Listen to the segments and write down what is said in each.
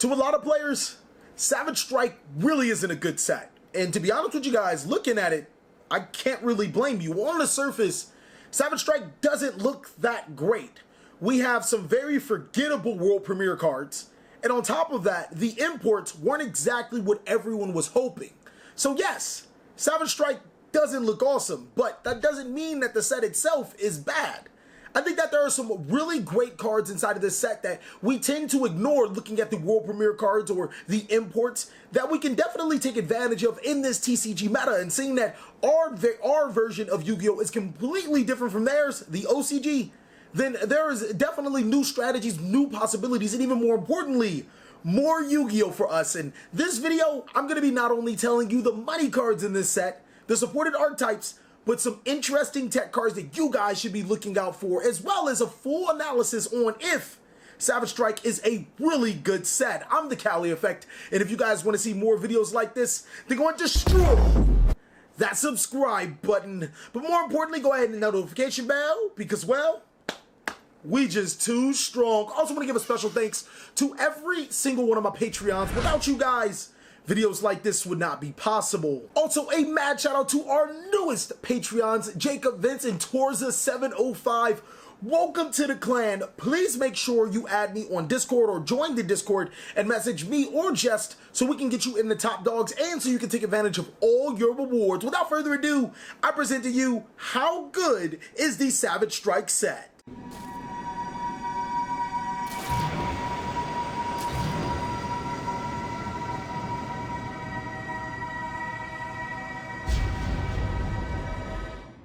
To a lot of players, Savage Strike really isn't a good set. And to be honest with you guys, looking at it, I can't really blame you. On the surface, Savage Strike doesn't look that great. We have some very forgettable world premiere cards. And on top of that, the imports weren't exactly what everyone was hoping. So yes, Savage Strike doesn't look awesome, but that doesn't mean that the set itself is bad. I think that there are some really great cards inside of this set that we tend to ignore looking at the world premiere cards or the imports that we can definitely take advantage of in this TCG meta, and seeing that our version of Yu-Gi-Oh! Is completely different from theirs, the OCG, then there is definitely new strategies, new possibilities, and even more importantly, more Yu-Gi-Oh! For us. In this video, I'm going to be not only telling you the money cards in this set, the supported archetypes, but some interesting tech cards that you guys should be looking out for, as well as a full analysis on if Savage Strike is a really good set. I'm TheCaliEffect, and if you guys want to see more videos like this, then go and destroy that subscribe button. But more importantly, go ahead and hit the notification bell, because, well, we just too strong. Also want to give a special thanks to every single one of my Patreons. Without you guys, videos like this would not be possible. Also, a mad shout out to our newest Patreons, Jacob, Vince, and Torza705. Welcome to the clan. Please make sure you add me on Discord or join the Discord and message me or Jest so we can get you in the top dogs and so you can take advantage of all your rewards. Without further ado, I present to you, how good is the Savage Strike set?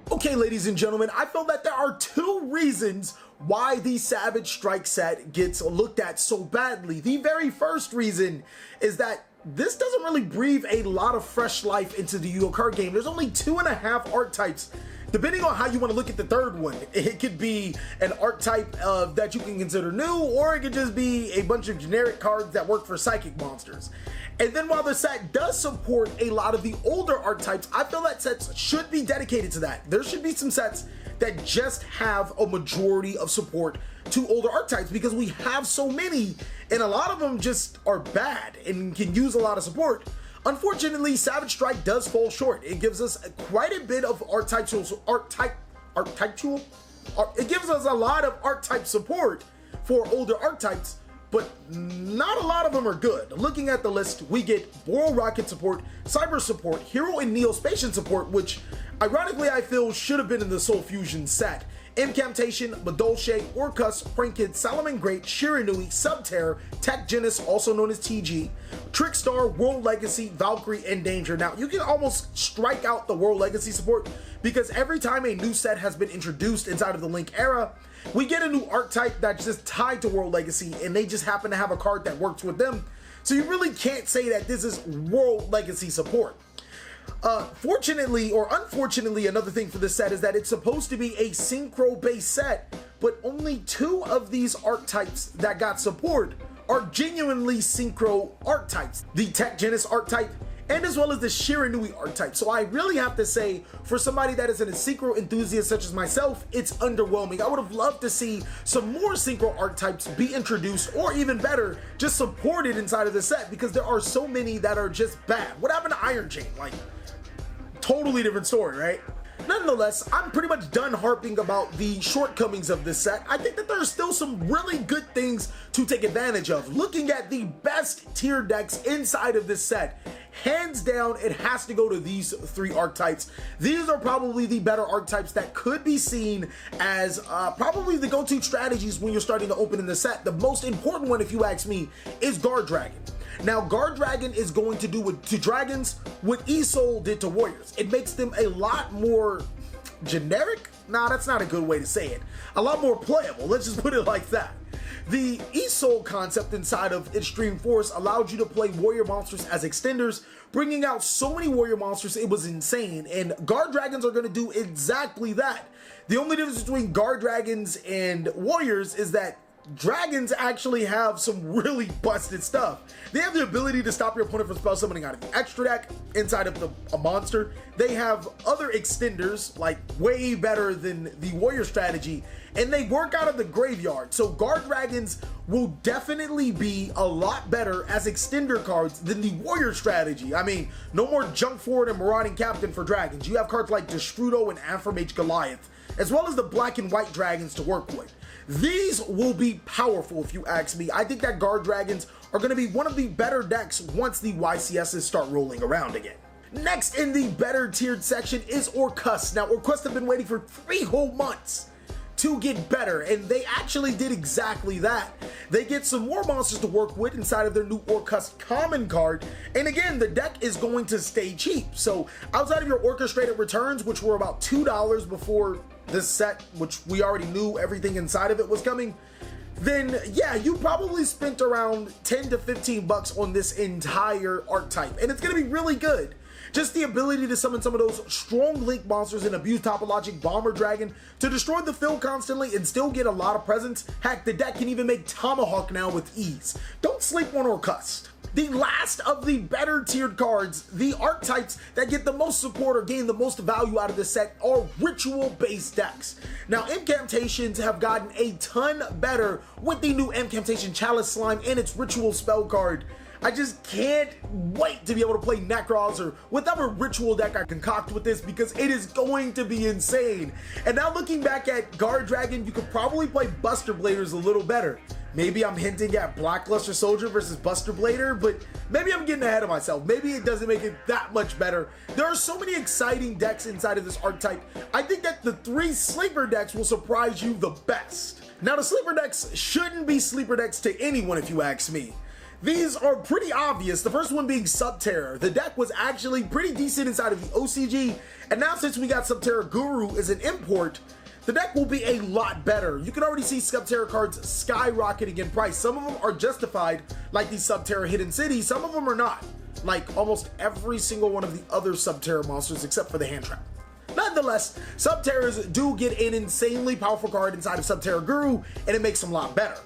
Okay, ladies and gentlemen, I feel that there are two reasons why the Savage Strike set gets looked at so badly. The very first reason is that this doesn't really breathe a lot of fresh life into the Yu-Gi-Oh! Card game. There's only 2.5 archetypes. Depending on how you want to look at the third one, it could be an archetype that you can consider new, or it could just be a bunch of generic cards that work for psychic monsters. And then while the set does support a lot of the older archetypes, I feel that sets should be dedicated to that. There should be some sets that just have a majority of support to older archetypes, because we have so many, and a lot of them just are bad and can use a lot of support. Unfortunately, Savage Strike does fall short. It gives us quite a bit of it gives us a lot of archetype support for older archetypes, but not a lot of them are good. Looking at the list, we get Boral Rocket support, Cyber support, Hero and Neospatian support, which ironically I feel should have been in the Soul Fusion set. Incantation, Madolche, OrcUS, Prankid, Salaman Great, Shiranui, Subterror, Tech Genis, also known as TG, Trickstar, World Legacy, Valkyrie, and Danger. Now, you can almost strike out the World Legacy support, because every time a new set has been introduced inside of the Link era, we get a new archetype that's just tied to World Legacy, and they just happen to have a card that works with them. So you really can't say that this is World Legacy support. Fortunately or unfortunately, another thing for this set is that it's supposed to be a synchro based set, but only 2 of these archetypes that got support are genuinely synchro archetypes. The Tech Genis archetype, and as well as the Shiranui archetype. So I really have to say, for somebody that is a synchro enthusiast such as myself, it's underwhelming. I would have loved to see some more synchro archetypes be introduced, or even better, just supported inside of the set, because there are so many that are just bad. What happened to Iron Chain? Like, totally different story, right? Nonetheless, I'm pretty much done harping about the shortcomings of this set. I think that there are still some really good things to take advantage of. Looking at the best tier decks inside of this set, hands down, it has to go to these 3 archetypes. These are probably the better archetypes that could be seen as probably the go-to strategies when you're starting to open in the set. The most important one, if you ask me, is Guard Dragon. Now, Guard Dragon is going to do to dragons what E-Soul did to warriors. It makes them a lot more generic? Nah, that's not a good way to say it. A lot more playable, let's just put it like that. The E-Soul concept inside of Extreme Force allowed you to play warrior monsters as extenders, bringing out so many warrior monsters, it was insane, and Guard Dragons are going to do exactly that. The only difference between Guard Dragons and warriors is that dragons actually have some really busted stuff. They have the ability to stop your opponent from spell summoning out of the extra deck inside of a monster. They have other extenders, like way better than the warrior strategy, and they work out of the graveyard. So guard dragons will definitely be a lot better as extender cards than the warrior strategy. I mean, no more junk forward and marauding captain for dragons. You have cards like Destrudo and Ampharmage Goliath, as well as the black and white dragons to work with. These will be powerful if you ask me. I think that guard dragons are going to be one of the better decks once the YCSs start rolling around again. Next in the better tiered section is OrcUS. Now, OrcUS have been waiting for 3 whole months to get better, and they actually did exactly that. They get some more monsters to work with inside of their new OrcUS common card, and again, the deck is going to stay cheap. So outside of your orchestrated returns, which were about $2 before this set, which we already knew everything inside of it was coming, then yeah, you probably spent around 10 to 15 bucks on this entire archetype, and it's gonna be really good. Just the ability to summon some of those strong link monsters and abuse Topologic Bomber Dragon to destroy the field constantly and still get a lot of presence. Heck, the deck can even make Tomahawk now with ease. Don't sleep on OrcUS. The last of the better tiered cards, the archetypes that get the most support or gain the most value out of this set, are ritual based decks. Now, incantations have gotten a ton better with the new Incantation Chalice Slime and its ritual spell card. I just can't wait to be able to play Necros or whatever ritual deck I concoct with this, because it is going to be insane. And now looking back at Guard Dragon, you could probably play Buster Bladers a little better. Maybe I'm hinting at Blackluster Soldier versus Buster Blader, but maybe I'm getting ahead of myself. Maybe it doesn't make it that much better. There are so many exciting decks inside of this archetype. I think that the 3 sleeper decks will surprise you the best. Now, the sleeper decks shouldn't be sleeper decks to anyone if you ask me. These are pretty obvious, the first one being Subterror. The deck was actually pretty decent inside of the OCG, and now since we got Subterror Guru as an import, the deck will be a lot better. You can already see Subterror cards skyrocketing in price. Some of them are justified, like the Subterror Hidden City, some of them are not, like almost every single one of the other Subterror monsters except for the Hand Trap. Nonetheless, Subterrors do get an insanely powerful card inside of Subterror Guru, and it makes them a lot better.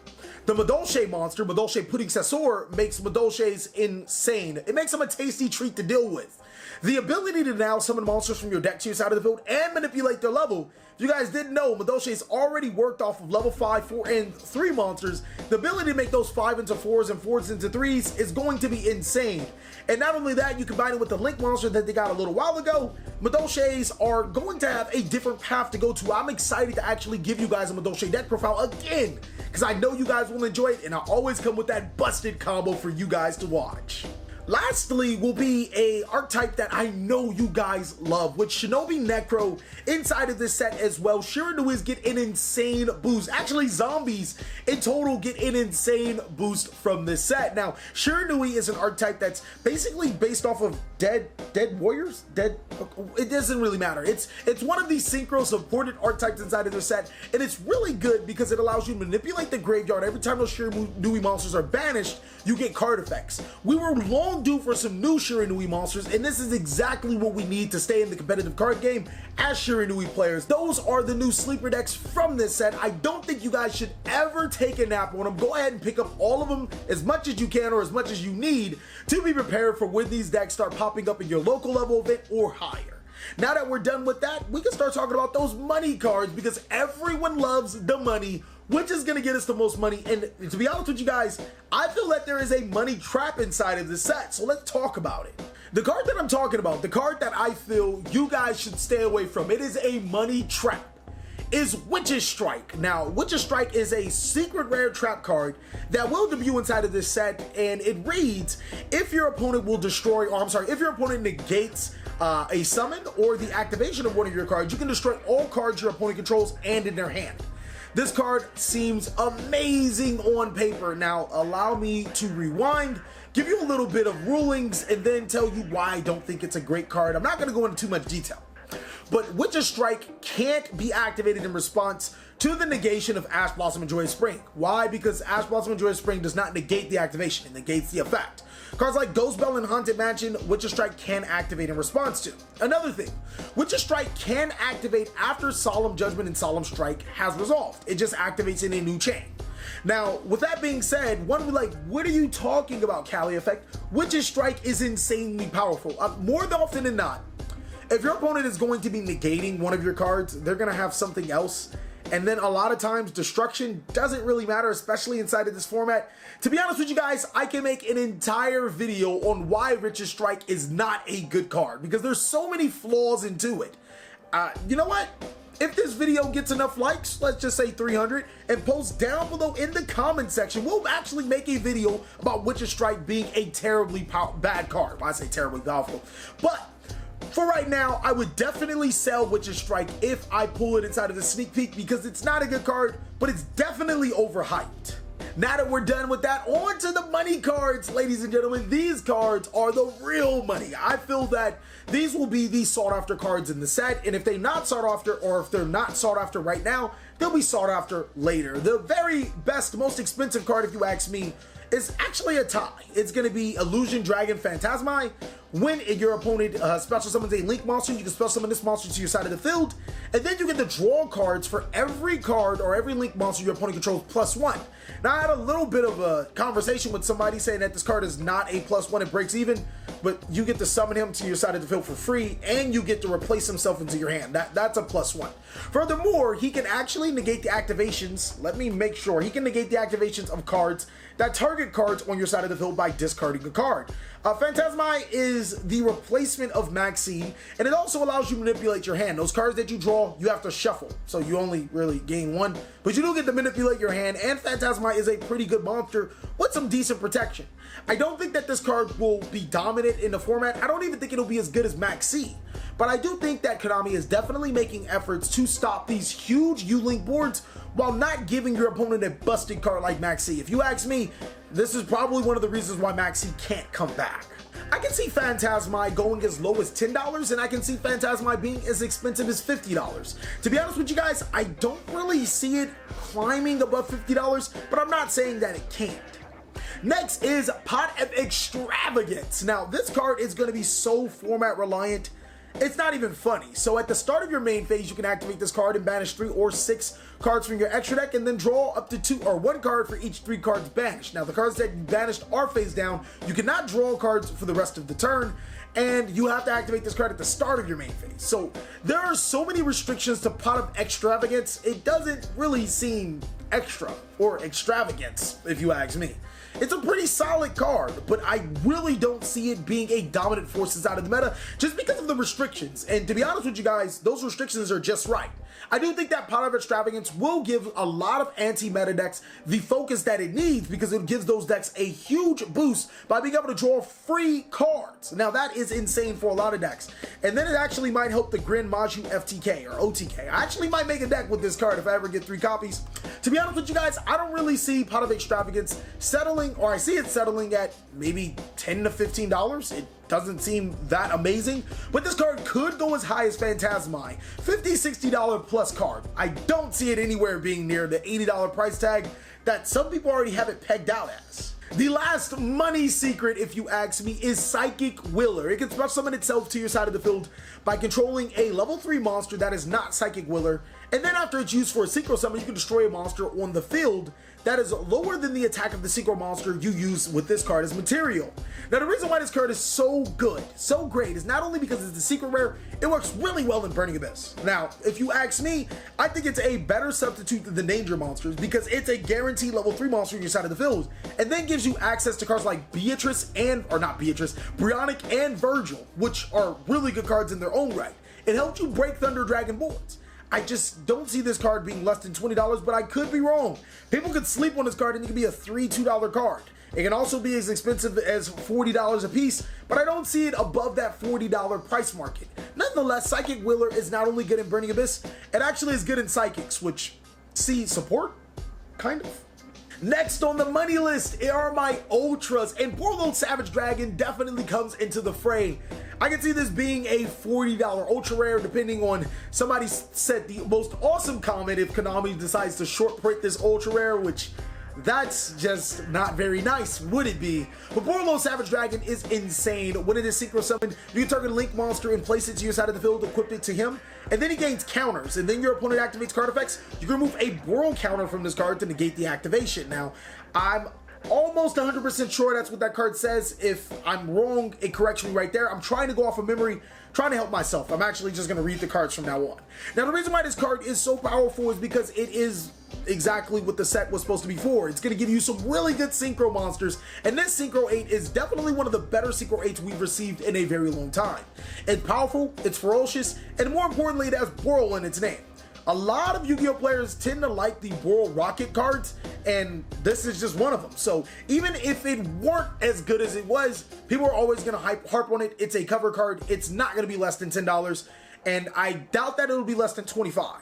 The Madolche monster, Madolche Pudding Sessor, makes Madolches insane. It makes them a tasty treat to deal with. The ability to now summon monsters from your deck to your side of the field and manipulate their level. If you guys didn't know, Madolche's already worked off of level 5, 4, and 3 monsters. The ability to make those 5 into 4s and 4s into 3s is going to be insane. And not only that, you combine it with the Link monster that they got a little while ago, Madolches are going to have a different path to go to. I'm excited to actually give you guys a Madolche deck profile again, because I know you guys will enjoy it, and I always come with that busted combo for you guys to watch. Lastly will be a archetype that I know you guys love, with Shinobi Necro inside of this set as well. Shiranuis get an insane boost. Actually, zombies in total get an insane boost from this set. Now, Shiranui is an archetype that's basically based off of dead warriors? It doesn't really matter. It's one of these synchro supported archetypes inside of this set, and it's really good because it allows you to manipulate the graveyard. Every time those Shiranui monsters are banished, you get card effects. We were long due for some new Shiranui monsters, and this is exactly what we need to stay in the competitive card game as Shiranui players. Those are the new sleeper decks from this set. I don't think you guys should ever take a nap on them. Go ahead and pick up all of them as much as you can or as much as you need to be prepared for when these decks start popping up in your local level event or higher. Now that we're done with that, we can start talking about those money cards, because everyone loves the money, which is going to get us the most money. And to be honest with you guys, I feel that there is a money trap inside of this set, so let's talk about it. The card that I'm talking about, the card that I feel you guys should stay away from, it is a money trap, is Witch's Strike. Now, Witch's Strike is a secret rare trap card that will debut inside of this set, and it reads, if your opponent if your opponent negates a summon or the activation of one of your cards, you can destroy all cards your opponent controls and in their hand. This card seems amazing on paper. Now, allow me to rewind, give you a little bit of rulings, and then tell you why I don't think it's a great card. I'm not going to go into too much detail. But Witch's Strike can't be activated in response to the negation of Ash Blossom and Joyous Spring. Why? Because Ash Blossom and Joyous Spring does not negate the activation, it negates the effect. Cards like Ghost Bell and Haunted Mansion, Witch's Strike can activate in response to. Another thing, Witch's Strike can activate after Solemn Judgment and Solemn Strike has resolved. It just activates in a new chain. Now, with that being said, one would be like, what are you talking about, TheCaliEffect? Witch's Strike is insanely powerful. More often than not, if your opponent is going to be negating one of your cards, they're going to have something else. And then a lot of times, destruction doesn't really matter, especially inside of this format. To be honest with you guys, I can make an entire video on why Witch's Strike is not a good card, because there's so many flaws into it. You know what? If this video gets enough likes, let's just say 300, and post down below in the comment section, we'll actually make a video about Witch's Strike being a terribly bad card. I say terribly powerful, but for right now, I would definitely sell Witch's Strike if I pull it inside of the sneak peek, because it's not a good card, but it's definitely overhyped. Now that we're done with that, on to the money cards, ladies and gentlemen. These cards are the real money. I feel that these will be the sought after cards in the set, and if they're not sought after, or if they're not sought after right now, they'll be sought after later. The very best, most expensive card, if you ask me, is actually a tie. It's going to be Illusion Dragon Phantasmi. When your opponent special summons a Link monster, you can special summon this monster to your side of the field, and then you get to draw cards for every card or every Link monster your opponent controls +1. Now, I had a little bit of a conversation with somebody saying that this card is not a +1, it breaks even, but you get to summon him to your side of the field for free, and you get to replace himself into your hand. That's a +1. Furthermore, he can actually negate the activations. Let me make sure. He can negate the activations of cards that target cards on your side of the field by discarding a card. Phantasmi is the replacement of Maxine, and it also allows you to manipulate your hand. Those cards that you draw, you have to shuffle, so you only really gain one, but you do get to manipulate your hand, and Phantasmi is a pretty good monster with some decent protection. I don't think that this card will be dominant in the format. I don't even think it'll be as good as Maxine, but I do think that Konami is definitely making efforts to stop these huge U-Link boards while not giving your opponent a busted card like Maxi. If you ask me, this is probably one of the reasons why Maxi can't come back. I can see Phantasmi going as low as $10, and I can see Phantasmi being as expensive as $50. To be honest with you guys, I don't really see it climbing above $50, but I'm not saying that it can't. Next is Pot of Extravagance. Now, this card is going to be so format reliant, it's not even funny. So at the start of your main phase, you can activate this card and banish 3 or 6 cards from your extra deck, and then draw up to 2 or 1 card for each 3 cards banished. Now, the cards that you banished are face down. You cannot draw cards for the rest of the turn, and you have to activate this card at the start of your main phase. So there are so many restrictions to Pot of Extravagance, it doesn't really seem extra or extravagance, if you ask me. It's a pretty solid card, but I really don't see it being a dominant force inside of the meta just because of the restrictions. And to be honest with you guys, those restrictions are just right. I do think that Pot of Extravagance will give a lot of anti-meta decks the focus that it needs, because it gives those decks a huge boost by being able to draw free cards. Now, that is insane for a lot of decks. And then it actually might help the Grand Maju FTK or OTK. I actually might make a deck with this card if I ever get 3 copies. To be honest with you guys, I don't really see Pot of Extravagance settling, or I see it settling at maybe $10 to $15. It doesn't seem that amazing, but this card could go as high as Phantasmi. $50, $60 plus card. I don't see it anywhere being near the $80 price tag that some people already have it pegged out as. The last money secret, if you ask me, is Psychic Willer. It can special summon itself to your side of the field by controlling a level 3 monster that is not Psychic Willer, and then after it's used for a synchro summon, you can destroy a monster on the field that is lower than the attack of the synchro monster you use with this card as material. Now, the reason why this card is so good, so great, is not only because it's a secret rare, it works really well in Burning Abyss. Now, if you ask me, I think it's a better substitute than the Danger monsters, because it's a guaranteed level 3 monster on your side of the field, and then gives you access to cards like Beatrice and, or not Beatrice, Brionic and Virgil, which are really good cards in their own right. It helps you break Thunder Dragon boards. I just don't see this card being less than $20, but I could be wrong. People could sleep on this card and it could be a $2 card. It can also be as expensive as $40 a piece, but I don't see it above that $40 price market. Nonetheless, Psychic Willer is not only good in Burning Abyss, it actually is good in Psychics, which, see, support? Kind of. Next on the money list are my Ultras, and poor little Savage Dragon definitely comes into the fray. I can see this being a $40 Ultra Rare, depending on, somebody said the most awesome comment if Konami decides to short print this Ultra Rare, which That's just not very nice, would it be? But Borlo Savage Dragon is insane. When it is synchro summoned, you can target a Link monster and place it to your side of the field, equip it to him, and then he gains counters, and then your opponent activates card effects. You can remove a Borlo counter from this card to negate the activation. Now, I'm almost 100% sure that's what that card says. If I'm wrong, it corrects me right there. I'm trying to go off of memory, trying to help myself. I'm actually just going to read the cards from now on. Now, the reason why this card is so powerful is because it is exactly what the set was supposed to be for. It's going to give you some really good synchro monsters, and this synchro 8 is definitely one of the better synchro 8s we've received in a very long time. It's powerful, it's ferocious, and more importantly, it has Boral in its name. A lot of Yu-Gi-Oh players tend to like the Boral Rocket cards, and this is just one of them. So even if it weren't as good as it was, people are always going to harp on it. It's a cover card. It's not going to be less than $10, and I doubt that it'll be less than $25.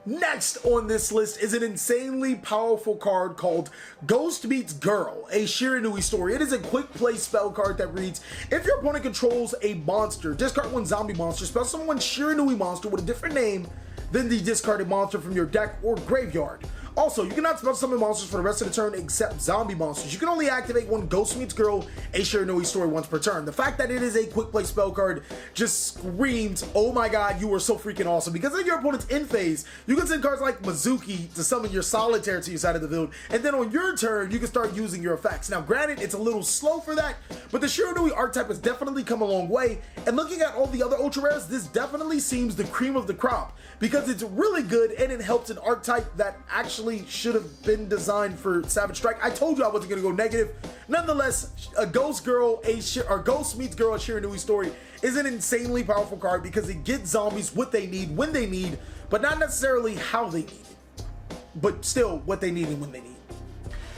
Next on this list is an insanely powerful card called Ghost Meets Girl, a Shiranui story. It is a quick play spell card that reads, if your opponent controls a monster, discard one zombie monster, spell summon one Shiranui monster with a different name than the discarded monster from your deck or graveyard. Also, you cannot spell summon monsters for the rest of the turn except zombie monsters. You can only activate one Ghost Meets Girl, a Shiranui story once per turn. The fact that it is a quick play spell card just screams, oh my god, you are so freaking awesome. Because in your opponent's end phase, you can send cards like Mizuki to summon your Solitaire to your side of the field, and then on your turn, you can start using your effects. Now granted, it's a little slow for that, but the Shiranui archetype has definitely come a long way, and looking at all the other ultra rares, this definitely seems the cream of the crop, because it's really good and it helps an archetype that actually should have been designed for Savage Strike. I told you I wasn't going to go negative. Nonetheless, a Ghost Meets Girl, a Shiranui story is an insanely powerful card because it gets zombies what they need when they need, but not necessarily how they need it, but still what they need and when they need.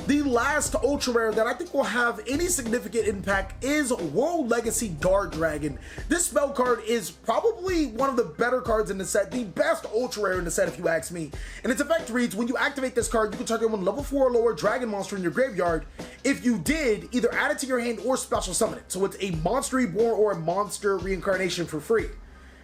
The last ultra rare that I think will have any significant impact is World Legacy Guard Dragon. This spell card is probably one of the better cards in the set, the best ultra rare in the set if you ask me. And its effect reads, when you activate this card, you can target one level 4 or lower dragon monster in your graveyard. If you did, either add it to your hand or special summon it. So it's a monster reborn or a monster reincarnation for free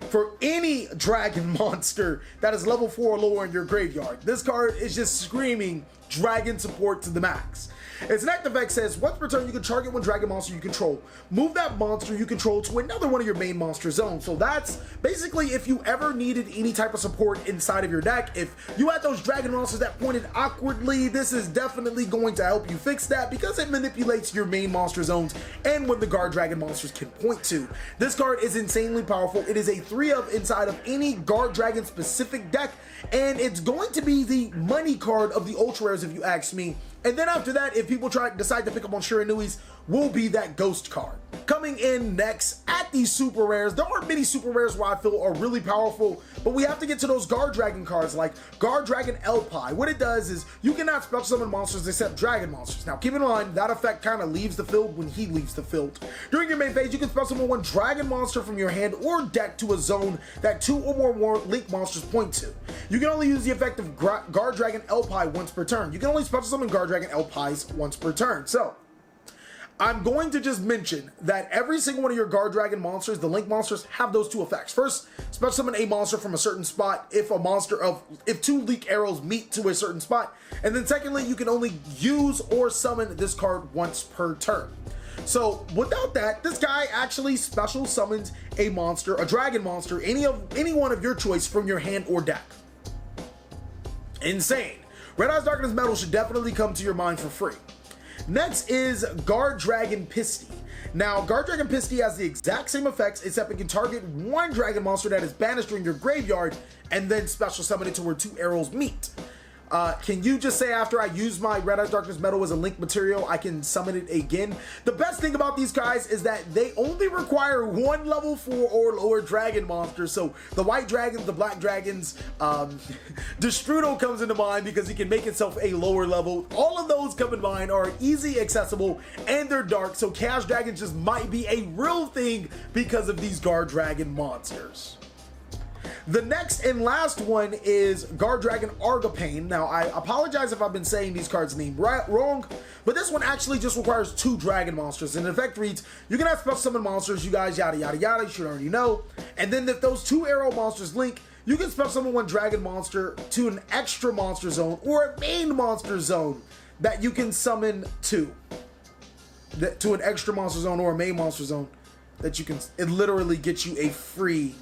for any dragon monster that is level 4 or lower in your graveyard. This card is just screaming dragon support to the max. Its next effect says, once per turn, you can target one dragon monster you control. Move that monster you control to another one of your main monster zones. So that's basically if you ever needed any type of support inside of your deck. If you had those dragon monsters that pointed awkwardly, this is definitely going to help you fix that because it manipulates your main monster zones and when the guard dragon monsters can point to. This card is insanely powerful. It is a 3-of inside of any guard dragon specific deck, and it's going to be the money card of the ultra rares if you ask me. And then after that, if people decide to pick up on Shiranuis, will be that ghost card. Coming in next at these super rares, there aren't many super rares where I feel are really powerful, but we have to get to those guard dragon cards like Guard Dragon Elpai. What it does is you cannot special summon monsters except dragon monsters. Now keep in mind, that effect kind of leaves the field when he leaves the field. During your main phase, you can special summon one dragon monster from your hand or deck to a zone that 2 or more link monsters point to. You can only use the effect of Guard Dragon Elpai once per turn. You can only special summon Guard Dragon Elpais once per turn. So I'm going to just mention that every single one of your Guard Dragon monsters, the Link monsters, have those 2 effects. First, special summon a monster from a certain spot if 2 Leak arrows meet to a certain spot. And then secondly, you can only use or summon this card once per turn. So without that, this guy actually special summons a monster, a dragon monster, any one of your choice from your hand or deck. Insane. Red Eyes Darkness Metal should definitely come to your mind for free. Next is Guard Dragon Pisty. Now, Guard Dragon Pisty has the exact same effects, except it can target one dragon monster that is banished in your graveyard and then special summon it to where 2 arrows meet. Can you just say after I use my Red Eyes Darkness Metal as a link material, I can summon it again? The best thing about these guys is that they only require 1 level 4 or lower dragon monster. So the white dragons, the black dragons, Destrudo comes into mind because he can make himself a lower level. All of those come in mind, are easy accessible, and they're dark. So Chaos Dragons just might be a real thing because of these Guard Dragon monsters. The next and last one is Guard Dragon Argopane. Now, I apologize if I've been saying these cards' name wrong, but this one actually just requires 2 dragon monsters. And the effect reads, you can have special summon monsters, you guys, yada, yada, yada, you should already know. And then if those 2 arrow monsters link, you can special summon one dragon monster to an extra monster zone or a main monster zone. that you can summon to an extra monster zone or a main monster zone that you can, it literally gets you a free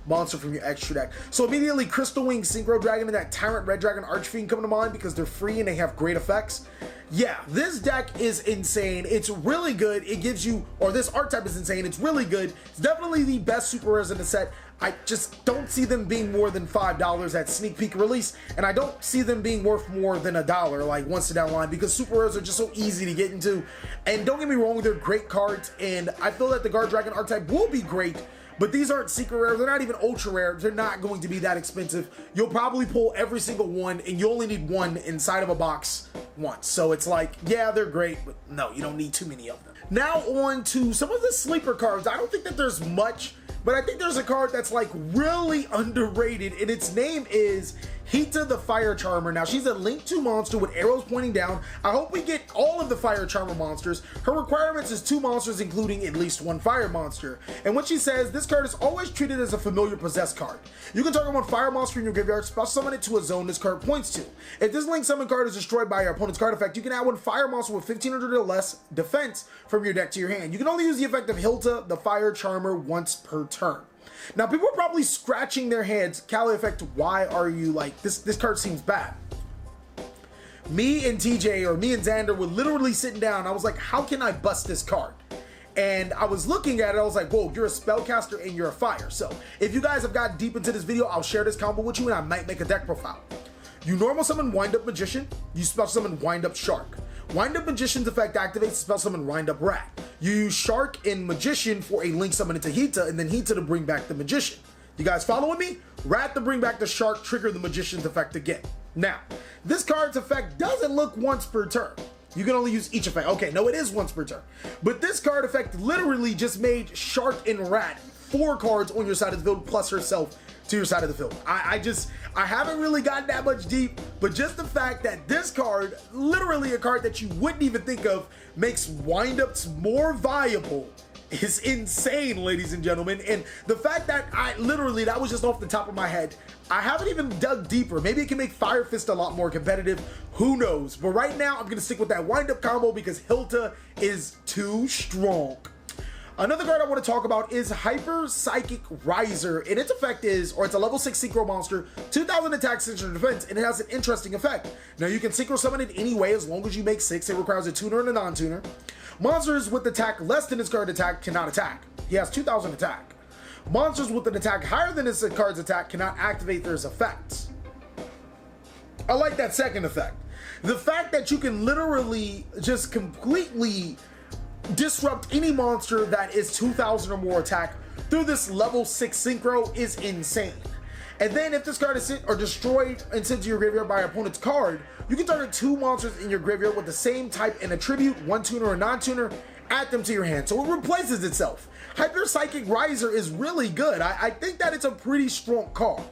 monster from your extra deck. So immediately Crystal Wing Synchro Dragon and that Tyrant Red Dragon Archfiend come to mind because they're free and they have great effects. Yeah, this deck is insane. It's really good. It gives you, or this archetype is insane. It's really good. It's definitely the best super rares in the set. I just don't see them being more than $5 at sneak peek release, and I don't see them being worth more than $1 like once down the line, because super rares are just so easy to get into. And don't get me wrong, they're great cards, and I feel that the Guard Dragon archetype will be great, but these aren't secret rare. They're not even ultra rare. They're not going to be that expensive. You'll probably pull every single one, and you only need one inside of a box once. So it's like, yeah, they're great, but no, you don't need too many of them. Now on to some of the sleeper cards. I don't think that there's much, but I think there's a card that's like really underrated, and its name is Hita the Fire Charmer. Now she's a Link 2 monster with arrows pointing down. I hope we get all of the Fire Charmer monsters. Her requirements is 2 monsters including at least 1 fire monster. And what she says, this card is always treated as a familiar possessed card. You can target 1 fire monster in your graveyard, special summon it to a zone this card points to. If this Link summon card is destroyed by your opponent's card effect, you can add 1 fire monster with 1500 or less defense from your deck to your hand. You can only use the effect of Hilta the Fire Charmer once per turn. Now, people are probably scratching their heads, TheCaliEffect, why are you like, this card seems bad. Me and TJ, or me and Xander, were literally sitting down. I was like, how can I bust this card? And I was looking at it, I was like, whoa, you're a spellcaster and you're a fire. So, if you guys have got deep into this video, I'll share this combo with you and I might make a deck profile. You normal summon Wind Up Magician, you special summon Wind Up Shark. Wind Up Magician's effect activates, spell summon Wind Up Rat. You use Shark and Magician for a Link summon into Hita, and then Hita to bring back the Magician. You guys following me? Rat to bring back the Shark, trigger the Magician's effect again. Now, this card's effect doesn't look once per turn. You can only use each effect. Okay, no, it is once per turn. But this card effect literally just made Shark and Rat 4 cards on your side of the field plus herself to your side of the field. I haven't really gotten that much deep, but just the fact that this card, literally a card that you wouldn't even think of, makes windups more viable is insane, ladies and gentlemen. And the fact that that was just off the top of my head. I haven't even dug deeper. Maybe it can make Fire Fist a lot more competitive. Who knows? But right now, I'm gonna stick with that wind-up combo because Hilta is too strong. Another card I want to talk about is Hyper Psychic Riser, and its effect is, or it's a level 6 synchro monster, 2000 attack, 600 defense, and it has an interesting effect. Now you can synchro summon it any way as long as you make 6. It requires a tuner and a non-tuner. Monsters with attack less than its card attack cannot attack. He has 2000 attack. Monsters with an attack higher than its card's attack cannot activate their effects. I like that second effect. The fact that you can literally just completely disrupt any monster that is 2000 or more attack through this level 6 synchro is insane. And then if this card is sent or destroyed and sent to your graveyard by your opponent's card, you can target 2 monsters in your graveyard with the same type and attribute, 1 tuner or non-tuner, add them to your hand. So it replaces itself. Hyper Psychic Riser is really good. I think that it's a pretty strong card.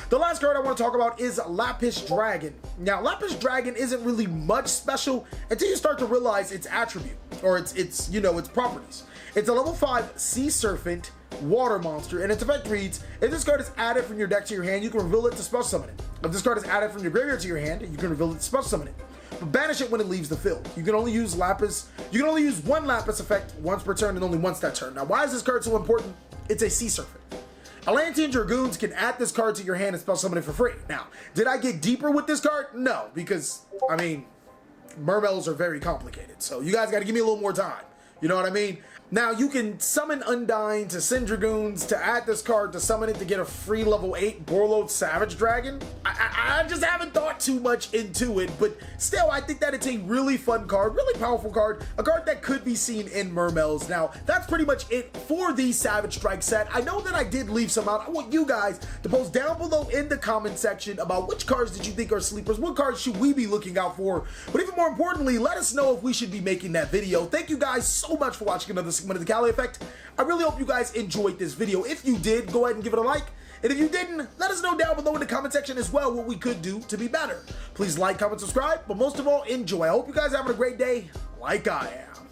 The last card I want to talk about is Lapis Dragon. Now, Lapis Dragon isn't really much special until you start to realize its attribute, or its properties. It's a level 5 Sea Serpent water monster, and its effect reads, if this card is added from your deck to your hand, you can reveal it to special summon it. If this card is added from your graveyard to your hand, you can reveal it to special summon it. But banish it when it leaves the field. You can only use one Lapis effect once per turn and only once that turn. Now, why is this card so important? It's a Sea Serpent. Atlantean Dragoons can add this card to your hand and spell summon it for free. Now, did I get deeper with this card? No, because, I mean, Mermels are very complicated. So you guys got to give me a little more time. You know what I mean? Now, you can summon Undyne to send Dragoons to add this card to summon it to get a free level 8 Borlode Savage Dragon. I just haven't thought too much into it, but still, I think that it's a really fun card, really powerful card, a card that could be seen in Mermels. Now, that's pretty much it for the Savage Strike set. I know that I did leave some out. I want you guys to post down below in the comment section about which cards did you think are sleepers, what cards should we be looking out for, but even more importantly, let us know if we should be making that video. Thank you guys so much for watching another segment of the TheCaliEffect. I really hope you guys enjoyed this video. If you did, go ahead and give it a like. And if you didn't, let us know down below in the comment section as well what we could do to be better. Please like, comment, subscribe, but most of all, enjoy. I hope you guys are having a great day like I am.